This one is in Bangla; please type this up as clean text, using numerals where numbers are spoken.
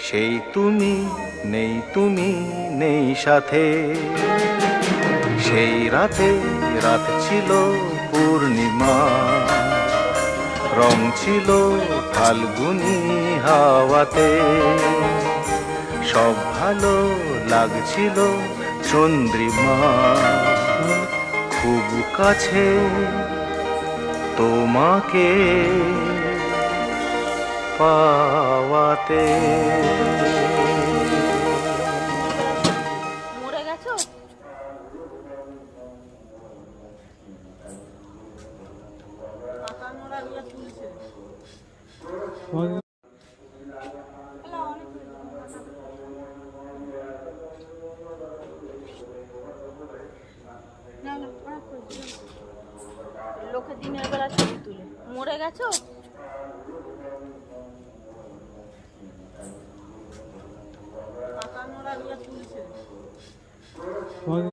সেই তুমি তুমি নেই সাথে। সেই রাতে রাত ছিল পূর্ণিমা, রং ছিল ফাল্গুনি হাওয়াতে। সব ভালো লাগছিল চন্দ্রিমা, খুব কাছে তোমাকে পাওয়াতে। মরে গেছো? লোকে দিনের বেলা ছবি তুলে। মরে গেছো? তুলছে